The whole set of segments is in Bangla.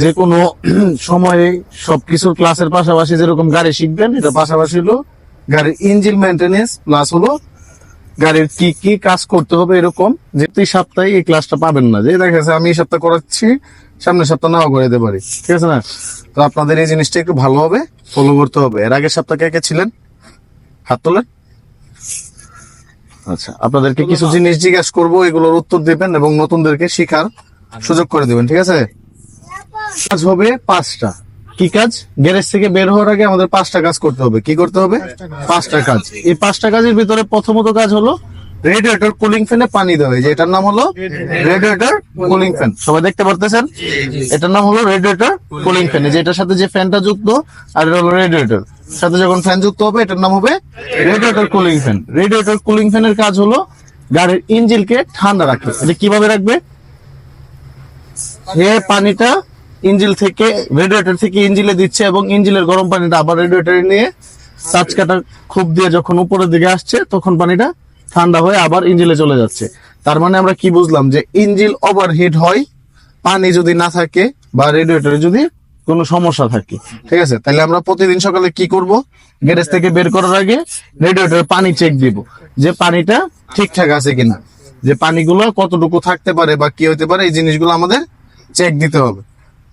যে কোনো সময়ে সবকিছুর ক্লাসের পাশাপাশি যেরকম গাড়ি শিখবেন, এটা পাশাপাশি হলো গাড়ির ইঞ্জিন মেনটেনেন্স প্লাস হলো গাড়ির কি কি কাজ করতে হবে। এরকম যে প্রতি সপ্তাহে এই ক্লাসটা পাবেন না, যে দেখা যাচ্ছে আমি এই সপ্তাহ করাচ্ছি, সামনের সপ্তাহ নাও করে দিতে পারি, ঠিক আছে না? তো আপনাদের এই জিনিসটা একটু ভালোভাবে ফলো করতে হবে। এর আগের সপ্তাহে কে কে ছিলেন, হাত তোলেন। আচ্ছা, আপনাদেরকে কিছু জিনিস জিজ্ঞাসা করবো, এগুলোর উত্তর দিবেন এবং নতুনদেরকে শেখার সুযোগ করে দিবেন, ঠিক আছে? কাজ হবে 5টা। কি কাজ? গ্যারেজ থেকে বের হওয়ার আগে আমাদের 5টা কাজ করতে হবে। কি করতে হবে? 5টা কাজ। এই 5টা কাজের ভিতরে প্রথমত কাজ হলো রেডিয়েটর কুলিং ফ্যানে পানি দেওয়া। যে এটার নাম হলো রেডিয়েটর কুলিং ফ্যান, সবাই দেখতে পারতেছেন? এটার নাম হলো রেডিয়েটর কুলিং ফ্যান। যে এটার সাথে যে ফ্যানটা যুক্ত, আর এটা হলো রেডিয়েটর সাথে যখন ফ্যান যুক্ত হবে, এটার নাম হবে radiator cooling fan. Radiator cooling ফ্যানের কাজ হলো গাড়ির ইঞ্জিনকে ঠান্ডা রাখে। এটা কিভাবে রাখবে? যে পানিটা ইঞ্জিন থেকে রেডিয়েটর থেকে ইঞ্জিনে দিচ্ছে এবং ইঞ্জিনের গরম পানিটা আবার রেডিয়েটরে নিয়ে সাজ কাটা খুব দিয়ে যখন উপরের দিকে আসছে, তখন পানিটা ঠান্ডা হয়ে আবার ইঞ্জিনে চলে যাচ্ছে। তার মানে আমরা কি বুঝলাম? যে ইঞ্জিন ওভারহিট হয় পানি যদি না থাকে বা রেডিয়েটরে যদি কোনো সমস্যা থাকে, ঠিক আছে? তাহলে আমরা প্রতিদিন সকালে কি করব? গ্যারেজ থেকে বের করার আগে রেডিয়েটরে পানি চেক দিব, যে পানিটা ঠিকঠাক আছে কিনা, যে পানিগুলো কতটুকু থাকতে পারে বা কি হতে পারে, এই জিনিসগুলো আমাদের চেক দিতে হবে।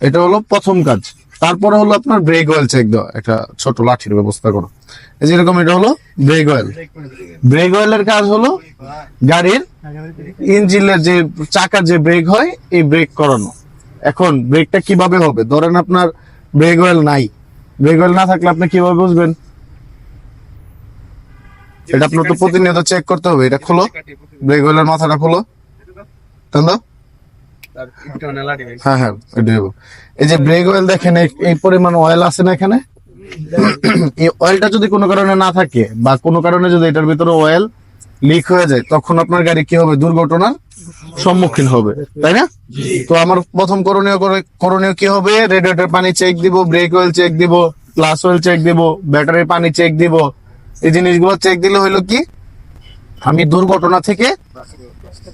এটা হলো প্রথম কাজ। তারপরে হলো আপনার ব্রেক অয়েল চেক দেওয়া। একটা ছোট লাঠির ব্যবস্থা করো, এই যেরকম এটা হলো ব্রেক অয়েল। ব্রেক অয়েলের কাজ হলো গাড়ির ইঞ্জিনের যে চাকার যে ব্রেক হয়, এই ব্রেক করানো। এখন ব্রেকটা কিভাবে হবে? ধরেন আপনার ব্রেক অয়েল নাই, ব্রেক অয়েল না থাকলে আপনি কিভাবে বুঝবেন? এটা আপনার তো প্রতিনিয়ত চেক করতে হবে। এটা খোলো, ব্রেক অয়েলের মাথাটা খোলো, টান দাও। হ্যাঁ হ্যাঁ, এই যে ব্রেক অয়েল দেখেন, এই পরিমাণ অয়েল আছে না এখানে। এই অয়েলটা যদি কোনো কারণে না থাকে বা কোনো কারণে যদি এটার ভিতরে অয়েল লিক হয়ে যায়, তখন আপনার গাড়ি কি হবে? দুর্ঘটনার সম্মুখীন হবে, তাই না? তো আমার প্রথম করণীয় কি হবে? রেডিয়েটর পানি চেক দিব, ব্রেক অয়েল চেক দিব, প্লাস অয়েল চেক দিব, ব্যাটারির পানি চেক দিব। এই জিনিসগুলো চেক দিলে হইলো কি, আমি দুর্ঘটনা থেকে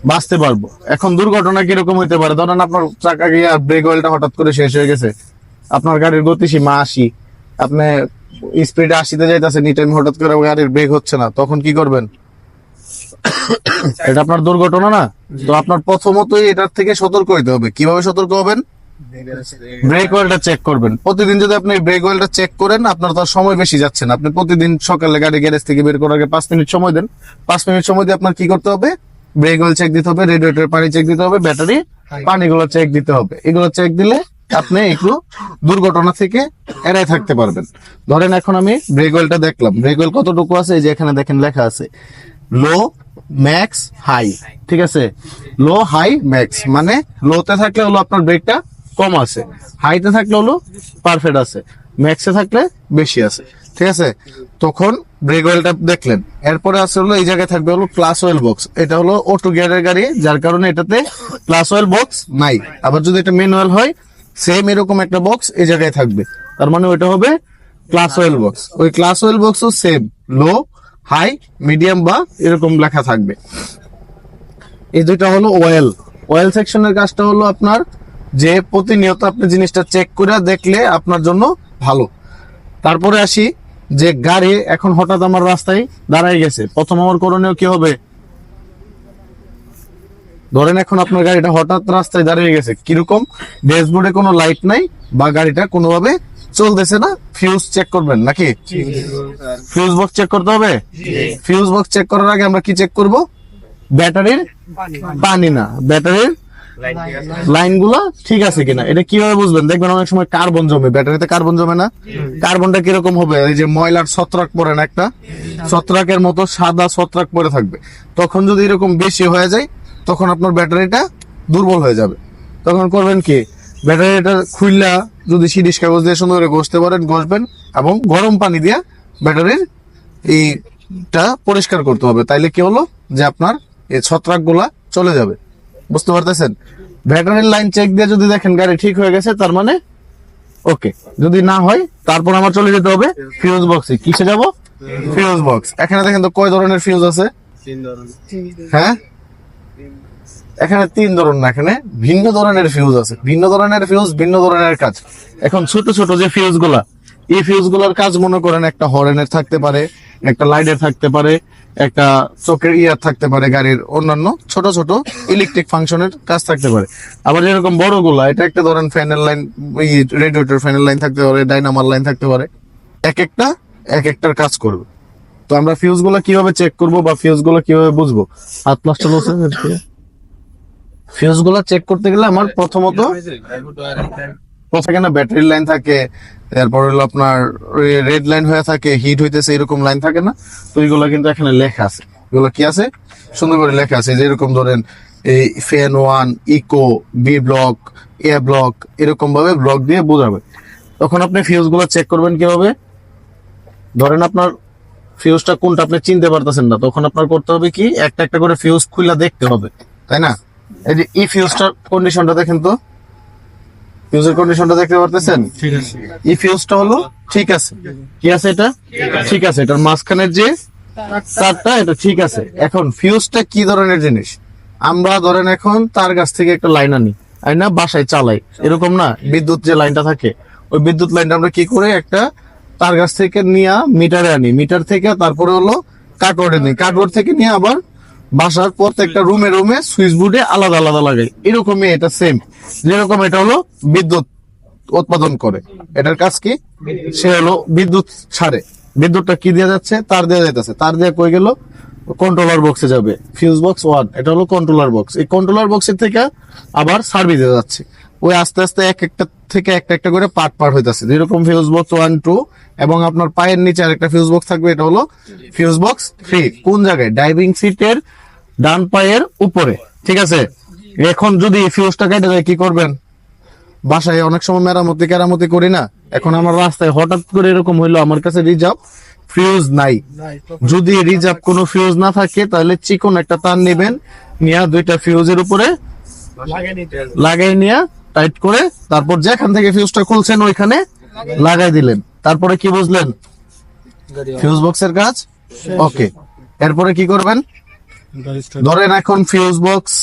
বাঁচতে পারবো। এখন দুর্ঘটনা কিরকম হইতে পারে? ধরেন আপনার চাকা গিয়ে ব্রেক অয়েলটা হঠাৎ করে শেষ হয়ে গেছে, আপনার গাড়ির গতিসীমা 80, আপনি স্পিডে 80-তে যাইতেছেন, এই টাইম হঠাৎ করে গাড়ির ব্রেক হচ্ছে না, তখন কি করবেন? এটা আপনার দুর্ঘটনা না? তো আপনার প্রথমতই এটার থেকে সতর্ক হইতে হবে। কিভাবে সতর্ক হবেন? ব্রেক অয়েলটা চেক করবেন। প্রতিদিন যদি আপনি ব্রেক অয়েলটা চেক করেন, আপনার তো সময় বেশি যাচ্ছে না। আপনি প্রতিদিন সকালে গাড়ি গ্যারেজ থেকে বের করার আগে 5 মিনিট সময় দেন। 5 মিনিট সময় দিয়ে আপনার কি করতে হবে? ব্রেক অয়েল চেক দিতে হবে, রেডিয়েটর পানি চেক দিতে হবে, ব্যাটারি পানিগুলো চেক দিতে হবে। এগুলো চেক দিলে আপনি একটু দুর্ঘটনা থেকে এড়াই থাকতে পারবেন। ধরেন এখন আমি ব্রেক অয়েলটা দেখলাম, ব্রেক অয়েল কতটুকু আছে, এই যে এখানে দেখেন লেখা আছে লো, ম্যাক্স, হাই, ঠিক আছে? লো, হাই, ম্যাক্স। মানে লোতে থাকলে হলো আপনার ব্রেকটা কম আছে, হাইতে থাকলে হলো পারফেক্ট আছে, ম্যাক্সে থাকলে বেশি আছে, ঠিক আছে? তখন ব্রেক অয়েলটা দেখলেন। এরপরে আছে হলো এই জায়গায় থাকবে হলো প্লাস অয়েল বক্স। এটা হলো অটো গিয়ারের গাড়ি, যার কারণে এটাতে প্লাস অয়েল বক্স নাই। আবার যদি এটা ম্যানুয়াল হয়, সেম এরকম একটা বক্স এই জায়গায় থাকবে, তার মানে ওইটা হবে ক্লাস অয়েল বক্স। ওই ক্লাস অয়েল বক্সও সেম লো, হাই, মিডিয়াম বা এরকম লেখা থাকবে। এই দুইটা হলো অয়েল। অয়েল সেকশনের কাজটা হলো আপনার যে প্রতিনিয়ত আপনি জিনিসটা চেক করে দেখলে আপনার জন্য ভালো। তারপরে আসি যে গাড়ি এখন হঠাৎ আমার রাস্তায় দাঁড়ায় গেছে, প্রথম আমার করণীয় কি হবে? ধরেন এখন আপনার গাড়িটা হঠাৎ রাস্তায় দাঁড়িয়ে গেছে, কিরকম? ড্যাশবোর্ডে কোনো লাইট নাই বা গাড়িটা কোনোভাবে চলতেছে না, ফিউজ চেক করবেন নাকি? ফিউজ বক্স চেক করতে হবে। ফিউজ বক্স চেক করার আগে আমরা কি চেক করব? ব্যাটারির পানি না, ব্যাটারির লাইনগুলো ঠিক আছে কিনা। এটা কিভাবে বুঝবেন? দেখবেন অনেক সময় কার্বন জমে, ব্যাটারিতে কার্বন জমে না? কার্বনটা কিরকম হবে? এই যে ময়লার ছত্রাক পড়ে না, একটা ছত্রাকের মতো সাদা ছত্রাক পড়ে থাকবে। তখন যদি এরকম বেশি হয়ে যায়, তখন আপনার ব্যাটারিটা দুর্বল হয়ে যাবে। তখন করবেন কি? ব্যাটারিটা খুললা যদি সিরিশ কাগজ দিয়ে সুন্দর করে ঘষতে পারেন, ঘষবেন এবং গরম পানি দিয়ে ব্যাটারির এইটা পরিষ্কার করতে হবে। তাইলে কি হলো? যে আপনার এই ছত্রাক গুলা চলে যাবে। বুঝতে পারতেছেন? ব্যাটারির লাইন চেক দিয়ে যদি দেখেন গাড়ি ঠিক হয়ে গেছে, তার মানে ওকে। যদি না হয়, তারপর আমার চলে যেতে হবে ফিউজ বক্সে। কিসে যাব? Fuse box. এখানে দেখেন তো কয় ধরনের ফিউজ আছে? 3 ধরনের। হ্যাঁ, এখানে 3 ধরনের, এখানে ভিন্ন ধরনের ফিউজ আছে, ভিন্ন ধরনের ফিউজ, ভিন্ন ধরনের কাজ। এখন ছোট ছোট যে ফিউজ গুলা, এই ফিউজ গুলার কাজ মনে করেন একটা হরেনের থাকতে পারে, একটা লাইটের থাকতে পারে, একটা চোখের ইয়ার থাকতে পারে, গাড়ির অন্যান্য ছোট ছোট ইলেকট্রিক ফাংশনের কাজ থাকতে পারে। আবার যেরকম বড় গুলা, এটা একটা ধরেন ফ্যানের লাইন, রেডিয়েটর ফ্যানের লাইন থাকতে পারে, ডাইনামার লাইন থাকতে পারে, এক একটার কাজ করবে। তো আমরা ফিউজ গুলা কিভাবে চেক করবো বা ফিউজ গুলা কিভাবে বুঝবো? হাত প্লাস্টার বলছে, ফিউজ গুলা চেক করতে গেলে আমার প্রথমত এখানে ব্যাটারি লাইন থাকে, তারপর হলো আপনার রেড লাইন হয়ে থাকে, হিট হইতেছে, এরকম লাইন থাকে না? তো এইগুলো কিন্তু এখানে লেখা আছে, এগুলো কি আছে সুন্দর করে লেখা আছে। যেরকম ধরেন এই ফ্যান 1, ইকো, বি ব্লক, এ ব্লক, এরকম ভাবে ব্লক দিয়ে বোঝাবে। তখন আপনি ফিউজ গুলো চেক করবেন কিভাবে? ধরেন আপনার ফিউজটা কোনটা আপনি চিনতে পারতেছেন না, তখন আপনার করতে হবে কি, একটা একটা করে ফিউজ খুলে দেখতে হবে, তাই না? এই যে এই ফিউজটার কন্ডিশনটা দেখেন তো, ফিউজের কন্ডিশনটা দেখতে পারতেছেন? ঠিক আছে। এই ফিউজটা হলো ঠিক আছে, কি আছে এটা? ঠিক আছে। এটার মাঝখানের যে তারটা, এটা ঠিক আছে। এখন ফিউজটা কি ধরনের জিনিস? আমরা ধরেন এখন তার কাছ থেকে একটা লাইন আনি, না বাসায় চালাই, এরকম না? বিদ্যুৎ যে লাইনটা থাকে, ওই বিদ্যুৎ লাইনটা আমরা কি করে একটা তার কাছ থেকে নিয়ে মিটারে আনি, মিটার থেকে তারপরে হলো কাটওয়ার্ডে নিই, কাটওয়ার্ড থেকে নিয়ে আবার বাসার প্রত্যেকটা রুমে রুমে সুইচ বোর্ডে আলাদা আলাদা লাগাই। এরকমই এটা সেম, যেরকম এটা হলো বিদ্যুৎ উৎপাদন করে, এটার কাজ কি? সে হলো বিদ্যুৎ ছাড়ে। বিদ্যুৎটা কি দিয়ে যাচ্ছে? তার দিয়ে যাইতেছে, তার দিয়ে কই গেল? কন্ট্রোলার বক্সে যাবে, ফিউজ বক্স 1, এটা হলো কন্ট্রোলার বক্স। এই কন্ট্রোলার বক্সের থেকে আবার সার্ভিসে যাচ্ছে, ওই আস্তে আস্তে এক একটা থেকে একটা একটা করে পার্ট পার্ট হইতাছে। যেরকম ফিউজ বক্স 1, 2, এবং আপনার পায়ের নিচে আরেকটা ফিউজ বক্স থাকবে, এটা হলো ফিউজ বক্স 3। কোন জায়গায়? ড্রাইভিং সিটের ডান পায়ের উপরে, ঠিক আছে? এখন যদি ফিউজটা কেটে যায় কি করবেন? বাসায় অনেক সময় কেরামতি করি না, এখন আমার রাস্তায় হঠাৎ করে এরকম হইলো, আমার কাছে রিজার্ভ ফিউজ নাই। যদি রিজার্ভ কোনো ফিউজ না থাকে, তাহলে চিকন একটা তার নেবেন, নিয়ে দুইটা ফিউজের উপরে লাগাই নিয়ে টাইট করে, তারপর যেখান থেকে ফিউজটা খুলছেন ওইখানে লাগাই দিলেন। তারপরে কি বুঝলেন? ফিউজ বক্সের কাজ ওকে। এরপরে কি করবেন? ধরেন এখন ফিউজ বক্স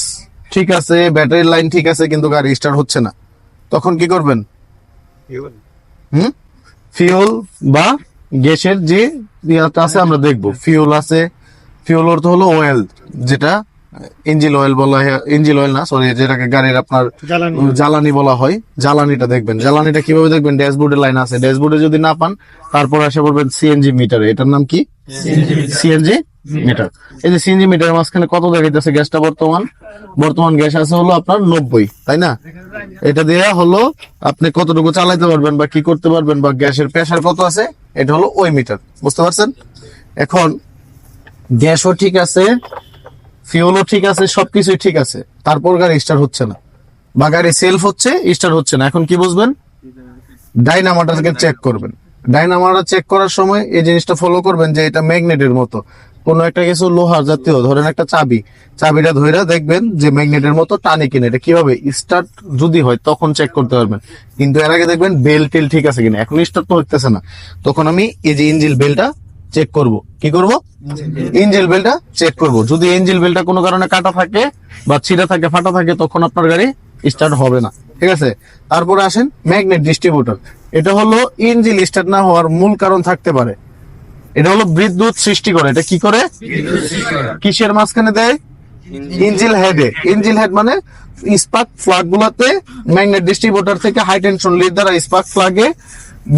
ঠিক আছে, ব্যাটারি লাইন ঠিক আছে, কিন্তু গাড়ি স্টার্ট হচ্ছে না, তখন কি করবেন? ফিউল বা গ্যাসের যে ইয়াটা আছে আমরা দেখবো। ফিউল আছে, ফিউল অর্থ হলো অয়েল, যেটা ইঞ্জিন অয়েল বলা হয়, ইঞ্জিন অয়েল না সরি, যেটাকে গাড়ির আপনার জ্বালানি বলা হয়। জ্বালানিটা দেখবেন, জ্বালানিটা কিভাবে দেখবেন? ড্যাশবোর্ডে লাইন আছে, ড্যাশবোর্ডে যদি না পান তারপর এসে পড়বেন সিএনজি মিটারে। এটার নাম কি? CNG meter. এই যে সিএনজি মিটারের মাঝখানে কত দেখাইতেছে গ্যাসটা? বর্তমান গ্যাস আছে হলো আপনার 90, তাই না? এটা দিয়ে হলো আপনি কতটুকু চালাইতে পারবেন বা কি করতে পারবেন, বা গ্যাসের প্রেসার কত আছে, এটা হলো ওই মিটার। বুঝতে পারছেন? এখন গ্যাসও ঠিক আছে, ফিউলও ঠিক আছে, সবকিছুই ঠিক আছে, তারপর গাড়ি স্টার্ট হচ্ছে না, বা গাড়ি সেলফ হচ্ছে, স্টার্ট হচ্ছে না। এখন কি বুঝবেন? ডাইনামাটাকে চেক করবেন। ডাইনামাটা চেক করার সময় এই জিনিসটা ফলো করবেন যে এটা ম্যাগনেটের মতো কোন একটা কিছু লোহার জাতীয়, ধরেন একটা চাবিটা ধরে দেখবেন যে ম্যাগনেটের মতো টানে কিনা। এটা কিভাবে? স্টার্ট যদি হয় তখন চেক করতে পারবেন, কিন্তু এর আগে দেখবেন বেল টেল ঠিক আছে কিনা। এখন স্টার্ট তো হইতেছে না, তখন আমি এই যে ইঞ্জিন বেলটা চেক করব। কি করব? ইঞ্জিন বেলটা চেক করব। যদি ইঞ্জিন বেলটা কোনো কারণে কাটা থাকে বা ছিঁড়া থাকে, ফাটা থাকে, তখন আপনার গাড়ি স্টার্ট হবে না, ঠিক আছে? তারপরে আসেন ম্যাগনেট ডিস্ট্রিবিউটর। এটা হলো ইঞ্জিন স্টার্ট না হওয়ার মূল কারণ থাকতে পারে, এটা হলো বিদ্যুৎ সৃষ্টি করে। এটা কি করে? কিসের মাঝখানে দেয়? ইঞ্জিন হেডে। ইঞ্জিন হেড মানে স্পার্ক প্লাগ গুলাতে ম্যাগনেট ডিস্ট্রিবিউটর থেকে হাই টেনশন লিড দ্বারা স্পার্ক প্লাগে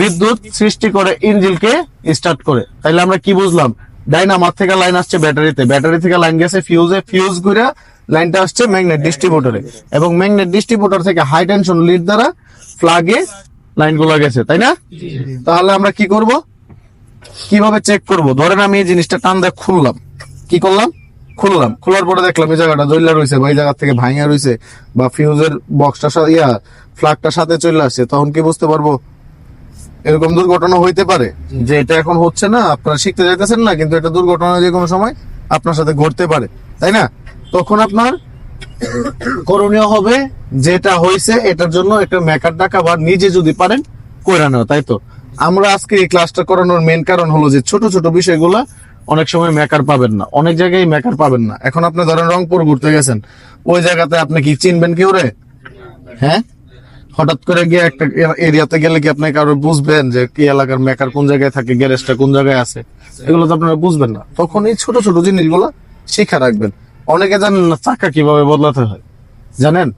বিদ্যুৎ সৃষ্টি করে ইঞ্জিনকে স্টার্ট করে। তাইলে আমরা কি বুঝলাম? ডাইনামার থেকে লাইন আসছে ব্যাটারিতে, ব্যাটারি থেকে লাইন গেছে ফিউজে, ফিউজ ঘুরে লাইনটা আসছে ম্যাগনেট ডিস্ট্রিবিউটরে, এবং ম্যাগনেট ডিস্ট্রিবিউটর থেকে হাই টেনশন লিড দ্বারা প্লাগে লাইন গুলো গেছে, তাই না? তাহলে আমরা কি করব? কিভাবে চেক করব? ধরেন আমি এই জিনিসটা টান দিয়ে খুললাম, কি করলাম? খুললাম, খোলার পরে দেখলাম এই জায়গাটা জ্বলা রয়েছে, বা এই জায়গা থেকে ভাঙা রয়েছে, বা ফিউজের বক্সটা ফ্ল্যাগটা সাথে চলে আসছে, তখন কি বুঝতে পারবো? এরকম দুর্ঘটনা হইতে পারে যে এটা এখন হচ্ছে না, আপনারা শিখতে যাইতেছেন না, কিন্তু এটা দুর্ঘটনা যে কোনো সময় আপনার সাথে ঘটতে পারে, তাই না? তখন আপনার করণীয় হবে যেটা হয়েছে এটার জন্য একটা মেকার ডাকা, বা নিজে যদি পারেন কইরা নেওয়া, তাই তো? আমরা আজকে এই ক্লাসটা করানোর মেন কারণ হলো যে ছোট ছোট বিষয়গুলা অনেক সময় মেকার পাবেন না, অনেক জায়গায় মেকার পাবেন না। এখন আপনি ধরেন রংপুর ঘুরতে গেছেন, ওই জায়গাতে আপনি কি চিনবেন কেউ রে? হ্যাঁ, হঠাৎ করে গিয়ে একটা এরিয়াতে গেলে কি আপনি কারো বুঝবেন যে কি এলাকার মেকার কোন জায়গায় থাকে, গ্যারেজটা কোন জায়গায় আছে? এগুলো তো আপনারা বুঝবেন না। তখন এই ছোট ছোট জিনিসগুলো শিখা রাখবেন। অনেকে জানেন না চাকা কিভাবে বদলাতে হয়, জানেন?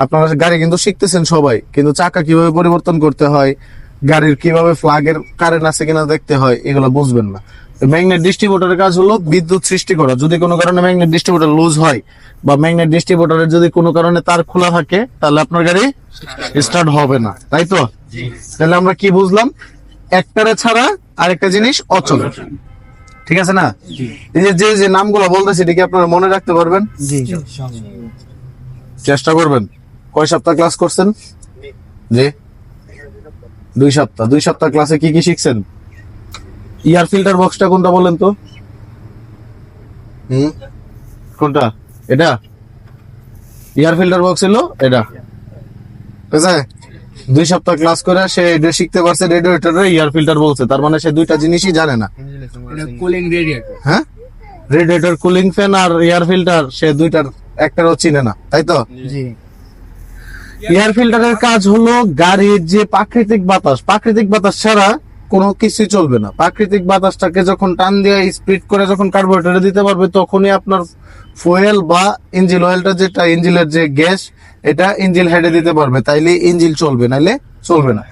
আপনারা গাড়ি কিন্তু শিখতেছেন সবাই, কিন্তু চাকা কিভাবে পরিবর্তন করতে হয়, গাড়ির কিভাবে ফ্ল্যাগের কারেন্ট আছে কিনা দেখতে হয়, এগুলো বুঝবেন না। ম্যাগনেট ডিস্ট্রিবিউটরের কাজ হলো বিদ্যুৎ সৃষ্টি করা। যদি কোনো কারণে ম্যাগনেট ডিস্ট্রিবিউটর লুজ হয় বা ম্যাগনেট ডিস্ট্রিবিউটরের যদি কোনো কারণে তার খোলা থাকে, তাহলে আপনার গাড়ি স্টার্ট হবে না, তাই তো? তাহলে আমরা কি বুঝলাম? একটারে ছাড়া আরেকটা জিনিস অচল, ঠিক আছে না? এই যে যে নামগুলো বলতেছি, এটা কি আপনারা মনে রাখতে পারবেন? চেষ্টা করবেন। কয় সপ্তাহ ক্লাস করছেন? জি, 2 সপ্তাহ। 2 সপ্তাহ ক্লাসে কি কি শিখছেন? এয়ার ফিল্টার বক্সটা কোনটা বলেন তো? কোনটা? এটা এয়ার ফিল্টার বক্স হলো এটা, ঠিক আছে? 2 সপ্তাহ ক্লাস করে সে এটা শিখতে পারছে, রেডিয়েটরের এয়ার ফিল্টার বলছে, তার মানে সে দুইটা জিনিসই জানে না। Cooling radiator. হ্যাঁ, রেডিয়েটর, কুলিং ফ্যান আর এয়ার ফিল্টার, সে দুইটার একটারও চিনে না, তাই তো? জি। এয়ার ফিল্টারের কাজ হলো গাড়ির যে প্রাকৃতিক বাতাস ছাড়া কোনো কিছুই চলবে না। প্রাকৃতিক বাতাসটাকে যখন টান দিয়ে স্পিড করে যখন কার্বোরেটরে দিতে পারবে, তখনই আপনার ফুয়েল বা ইঞ্জিন অয়েলটা, যেটা ইঞ্জিনের যে গ্যাস, এটা ইঞ্জিন হেডে দিতে পারবে, তাইলে ইঞ্জিন চলবে, নাইলে চলবে না।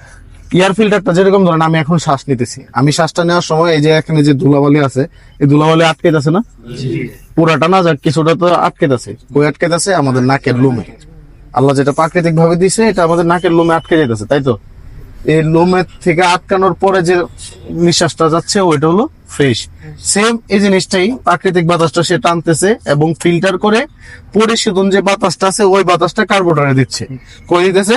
এয়ার ফিল্টারটা যেরকম ধরেন আমি এখন শ্বাস নিতেছি, আমি শ্বাসটা নেওয়ার সময় এই যে এখানে যে ধুলাবালি আছে, এই ধুলাবালি আটকে যাচ্ছে না? পুরাটা না যাক, কিছুটা তো আটকে যাচ্ছে। কই আটকে যাচ্ছে? আমাদের নাকের লোমে। আল্লাহ যেটা প্রাকৃতিক ভাবে দিছে, এটা আমাদের নাকের লোমে আটকে যেতেছে, তাই তো? এই লোমের থেকে আটকানোর পরে যে নিঃশ্বাসটা যাচ্ছে, ওইটা হলো ফ্রেশ। সেম এই জিনিসটাই প্রাকৃতিক বাতাসটা সে টানতেছে এবং ফিল্টার করে পরিশোধন যে বাতাসটা আছে, ওই বাতাসটা কার্বোরেটরে দিচ্ছে। কই দিতেছে?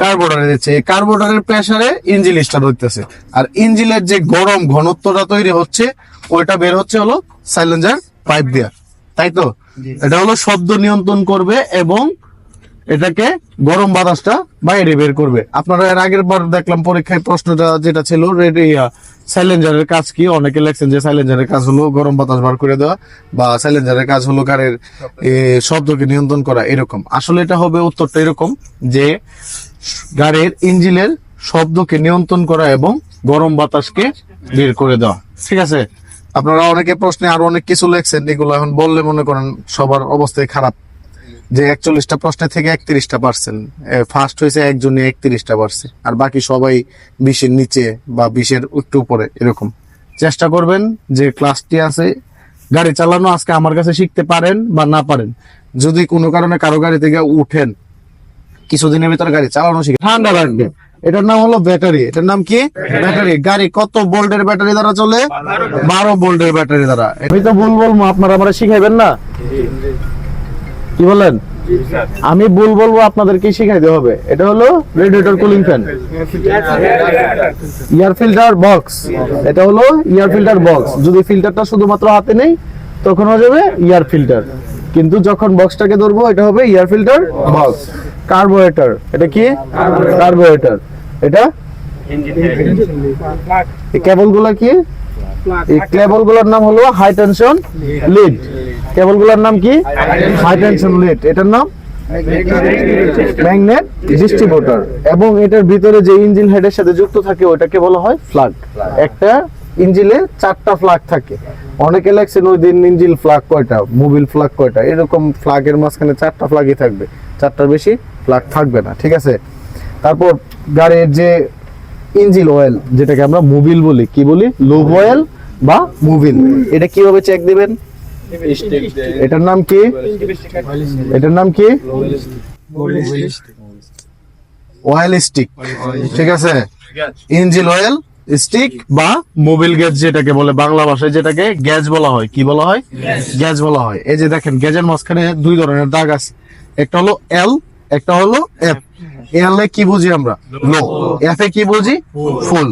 কার্বোরেটরে দিচ্ছে। এই কার্বোরেটরের প্রেসারে ইঞ্জিন স্টার্ট হইতেছে, আর ইঞ্জিনের যে গরম ঘনত্বটা তৈরি হচ্ছে, ওইটা বের হচ্ছে হলো সাইলেন্সার পাইপ দিয়া, তাই তো? এটা হলো শব্দ নিয়ন্ত্রণ করবে এবং এটাকে গরম বাতাসটা বাইরে বের করবে। আপনারা এর আগের বার দেখলাম পরীক্ষায় প্রশ্নটা যেটা ছিল, সাইলেন্সারের কাজ কি? অনেকে লেখছেন যে সাইলেন্সারের কাজ হলো গরম বাতাস বার করে দেওয়া, বা সাইলেন্সারের কাজ হলো গাড়ির শব্দকে নিয়ন্ত্রণ করা, এরকম। আসলে এটা হবে উত্তরটা এরকম যে গাড়ির ইঞ্জিনের শব্দকে নিয়ন্ত্রণ করা এবং গরম বাতাসকে বের করে দেওয়া, ঠিক আছে? আপনারা অনেকে প্রশ্নে আরো অনেক কিছু লেখছেন, এগুলো এখন বললে মনে করেন সবার অবস্থায় খারাপ, যে 41টা প্রশ্ন থেকে 31টা পারছেন। ফার্স্ট হয়েছে একজনই 31টা পারছে, আর বাকি সবাই 20-এর নিচে বা 20-এর একটু উপরে, এরকম। চেষ্টা করবেন যে ক্লাসটি আছে, গাড়ি চালানো আজকে আমার কাছে শিখতে পারেন বা না পারেন, যদি কোনো কারণে কারো গাড়ি থেকে উঠেন, কিছুদিনের ভিতরে গাড়ি চালানো শিখে ঠান্ডা লাগবে। এটার নাম হলো ব্যাটারি। এটার নাম কি? ব্যাটারি। গাড়ি কত ভোল্টের ব্যাটারি দ্বারা চলে? 12 ভোল্টের ব্যাটারি দ্বারা। আমি তো বলবো, আপনারা আমরা শিখাইবেন না? কি বলেন? আমি বলবো, আপনাদেরকে শিখাইতে হবে। এটা হলো radiator cooling fan, air filter box. এটা হলো এয়ার ফিল্টার বক্স। যদি ফিল্টারটা শুধুমাত্র হাতে নেই, তখন হয়ে যাবে এয়ার ফিল্টার, কিন্তু যখন বক্সটাকে ধরবো, এটা হবে এয়ার ফিল্টার বক্স। কার্বোরেটর, এটা কি? কার্বোরেটর। এটা এই কেবল গুলা কি? এই কেবল গুলোর নাম হলো হাই টেনশন লিড। কেবল গুলোর নাম কি? High tension lead. এটার নাম ম্যাগনেট ডিস্ট্রিবিউটর। এবং এটার ভিতরে যে ইঞ্জিন হেডের সাথে যুক্ত থাকে, ওটাকে বলা হয় ফ্লাগ। একটা ইঞ্জিনে 4টা ফ্লাগ থাকে। অনেকে লেখছেন ওই দিন ইঞ্জিন ফ্লাগ কয়টা, মোবিল ফ্লাগ কয়টা, এরকম ফ্লাগের মাঝখানে 4টা ফ্লাগই থাকবে, 4টার বেশি ফ্লাগ থাকবে না, ঠিক আছে? তারপর গাড়ির যে ইঞ্জিন অয়েল, যেটাকে আমরা মোবিল বলি, কি বলি? লুব অয়েল বা মোবিল। এটা কিভাবে চেক দিবেন? এটার নাম কি? এটার নাম কি? অয়েল স্টিক, ঠিক আছে? ইঞ্জিন অয়েল স্টিক বা মোবিল গ্যাস, যেটাকে বলে বাংলা ভাষায় যেটাকে গ্যাস বলা হয়। কি বলা হয়? গ্যাস বলা হয়। এই যে দেখেন, গ্যাসের মাঝখানে 2 ধরনের দাগ আছে, একটা হলো এল, একটা হলো এফ। এল এ কি বুঝি আমরা? লো। এফ এ কি বুঝি? ফুল।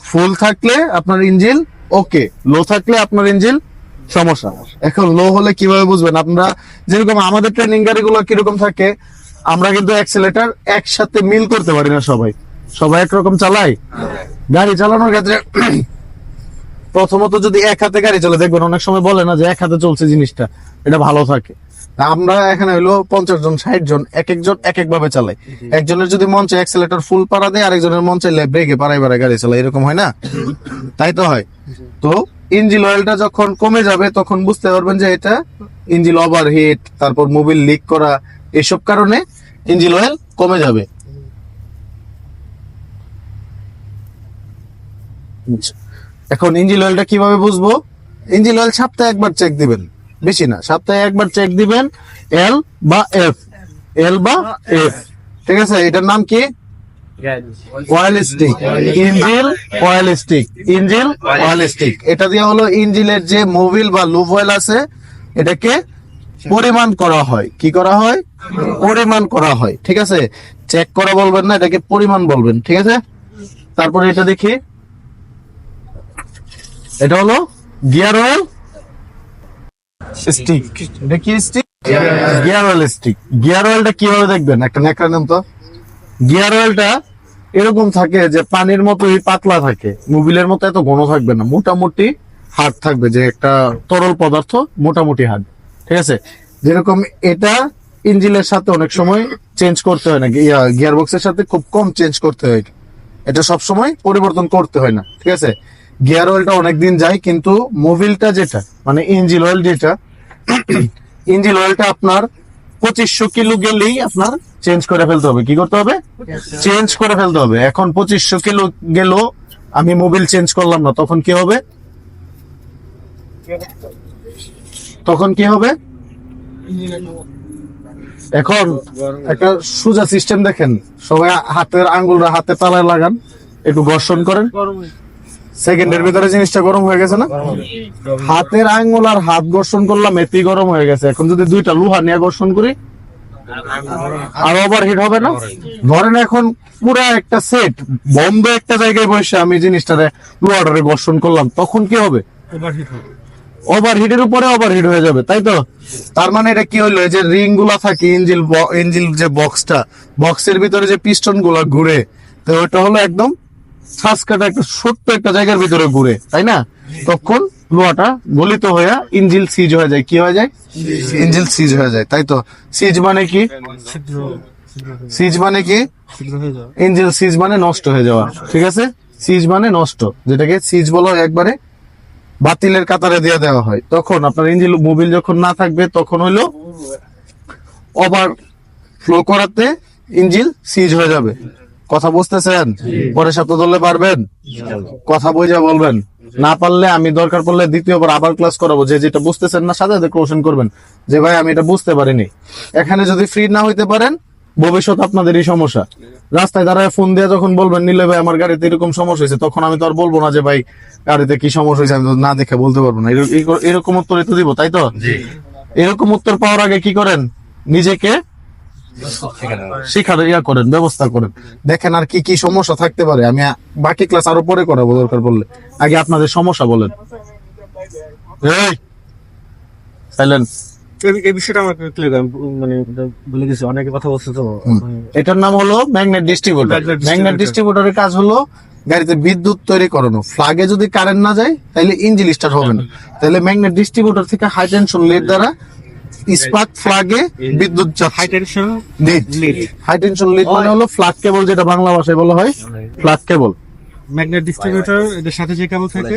ফুল থাকলে আপনার ইঞ্জিন ওকে, লো থাকলে আপনার ইঞ্জিন সমস্যা। এখন লো হলে কিভাবে বুঝবেন? আপনারা যেরকম আমাদের ট্রেনিং গাড়িগুলো কিরকম থাকে, আমরা কিন্তু অ্যাক্সিলারেটর একসাথে মিল করতে পারি না, সবাই একরকম চালায়। গাড়ি চালানোর ক্ষেত্রে প্রথমত যদি এক হাতে গাড়ি চলে, দেখবেন অনেক সময় বলে না যে এক হাতে চলছে জিনিসটা, এটা ভালো থাকে। তা আমরা এখানে হইলো 50 জন 60 জন, এক একজন এক এক ভাবে চালাই। একজনের যদি মন চায় অ্যাক্সেলেটর ফুল পাড়া দেয়, আরেকজনের মন চাইলে ব্রেকে পাড়াই পাড়াই গাড়ি চালায়, এরকম হয় না? তাই তো হয়। তো ইঞ্জিন অয়েলটা যখন কমে যাবে তখন বুঝতে পারবেন যে এটা ইঞ্জিন ওভারহিট, তারপর মোবিল লিক করা, এসব কারণে ইঞ্জিন অয়েল কমে যাবে। এখন ইঞ্জিন অয়েলটা কিভাবে বুঝবো? ইঞ্জিন অয়েল সপ্তাহে একবার চেক দিবেন, বেশি না, সপ্তাহে একবার চেক দিবেন। এল বা এফ, এল বা এফ, ঠিক আছে? এটার নাম কি? Oil stick, engine oil stick, engine oil stick. এটা দিয়ে হলো ইঞ্জিনের যে মোবিল বা লুব অয়েল আছে এটাকে পরিমাণ করা হয়। কি করা হয়? পরিমাণ করা হয়, ঠিক আছে? চেক করা বলবেন না, এটাকে পরিমাণ বলবেন, ঠিক আছে? তারপরে এটা দেখি, এটা হলো গিয়ার অয়েল স্টিক। এটা কি stick? Gear oil stick. Gear অয়েলটা কিভাবে দেখবেন? একটা নেকড়া নাম তো। গিয়ার অয়েলটা এরকম থাকে যে পানির মতোই পাতলা থাকে, মোবিলের মতো এত ঘন থাকবে না, মোটামুটি হার্ড থাকবে, যে একটা তরল পদার্থ মোটামুটি হার্ড, ঠিক আছে? যেরকম এটা ইঞ্জিনের সাথে অনেক সময় চেঞ্জ করতে হয় না, গিয়ার বক্সের সাথে খুব কম চেঞ্জ করতে হয়, এটা সব সময় পরিবর্তন করতে হয় না, ঠিক আছে? গিয়ার অয়েলটা অনেকদিন যায়, কিন্তু মোবিলটা যেটা মানে ইঞ্জিন অয়েল যেটা, ইঞ্জিন অয়েলটা আপনার 2500 কিলো গেলেই আপনার চেঞ্জ করে ফেলতে হবে। কি করতে হবে? চেঞ্জ করে ফেলতে হবে। এখন 2500 কিলো গেল, আমি মোবিল চেঞ্জ করলাম না, তখন কি হবে? তখন কি হবে? এখন একটা সোজা সিস্টেম দেখেন, সবাই হাতের আঙ্গুলরা হাতে তালায় লাগান, একটু ঘর্ষণ করেন, সেকেন্ডের ভিতরে জিনিসটা গরম হয়ে গেছে না? হাতের আঙ্গুল আর হাত ঘর্ষণ করলাম, এতেই গরম হয়ে গেছে। এখন যদি দুইটা লোহা নিয়ে ঘর্ষণ করি, আর ওভারহিট হবে না? ধরেন এখন পুরা একটা সেট বন্ধ একটা জায়গায় বসে আমি জিনিসটারে লোহাটারে ঘর্ষণ করলাম, তখন কি হবে? ওভারহিটের উপরে ওভারহিট হয়ে যাবে, তাই তো? তার মানে এটা কি হলো? এই যে রিং গুলা থাকে ইঞ্জিন যে বক্সটা, বক্সের ভিতরে যে পিস্টন গুলা ঘুরে, তো ওটা হলো একদম শ্বাস কাটা একটা ছোট্ট একটা জায়গার ভিতরে ঘুরে, তাই না? তখন লোহাটা গলিত হয়ে ইঞ্জিন সিজ হয়ে যায়। কি হয়ে যায়? ইঞ্জিন সিজ হয়ে যায়, তাই তো? সিজ মানে কি? সিজ মানে কি? ইঞ্জিন সিজ মানে নষ্ট হয়ে যাওয়া, ঠিক আছে? সিজ মানে নষ্ট, যেটাকে সিজ বলা হয়, একবারে বাতিলের কাতারে দিয়ে দেওয়া হয়। তখন আপনার ইঞ্জিন মোবিল যখন না থাকবে, তখন হইলো ওভার ফ্লো করাতে ইঞ্জিন সিজ হয়ে যাবে। কথা বুঝতেছেন? পরে সপ্তাহ ধরলে পারবেন, কথা বুঝে বলবেন। না পারলে আমি দরকার পড়লে দ্বিতীয়বার আবার ক্লাস করাবো, যে যেটা বুঝতেছেন না সাথে সাথে কোশ্চেন করবেন যে ভাই আমি এটা বুঝতে পারিনি। এখানে যদি ফ্রি না হইতে পারেন, ভবিষ্যৎ আপনাদেরই সমস্যা। রাস্তায় দাঁড়ায় ফোন দিয়ে যখন বলবেন নিলে ভাই আমার গাড়িতে এরকম সমস্যা হয়েছে, তখন আমি তো আর বলবো না যে ভাই গাড়িতে কি সমস্যা হয়েছে, আমি তো না দেখে বলতে পারবো না। এরকম উত্তর তো দিব, তাই তো? এরকম উত্তর পাওয়ার আগে কি করেন? নিজেকে শিখার করেন, ব্যবস্থা করেন, দেখেন আর কি কি সমস্যা থাকতে পারে। আমি বাকি ক্লাস আরো পরে করাবো দরকার পড়লে, আগে আপনাদের সমস্যা বলেন। সাইলেন্স। এই বিষয়টা আমাকে ক্লিয়ার, মানে ভুলে গেছি, অনেকে কথা বলছে তো। এটার নাম হলো ম্যাগনেট ডিস্ট্রিবিউটর। ম্যাগনেট ডিস্ট্রিবিউটরের কাজ হলো গাড়িতে বিদ্যুৎ তৈরি করানো। ফ্লাগে যদি কারেন্ট না যায় তাহলে ইঞ্জিন স্টার্ট হবে না, তাহলে ম্যাগনেট ডিস্ট্রিবিউটর থেকে হাই টেনশন লিড দ্বারা স্পার্ক ফ্লাগে বিদ্যুৎ যাচ্ছে। High tension lead, high tension lead মানে হলো ফ্লাগ কেবল, যেটা বাংলা ভাষায় বলা হয় ফ্লাগ কেবল। ম্যাগনেট ডিস্ট্রিবিউটর, এদের সাথে যে কেবল থাকে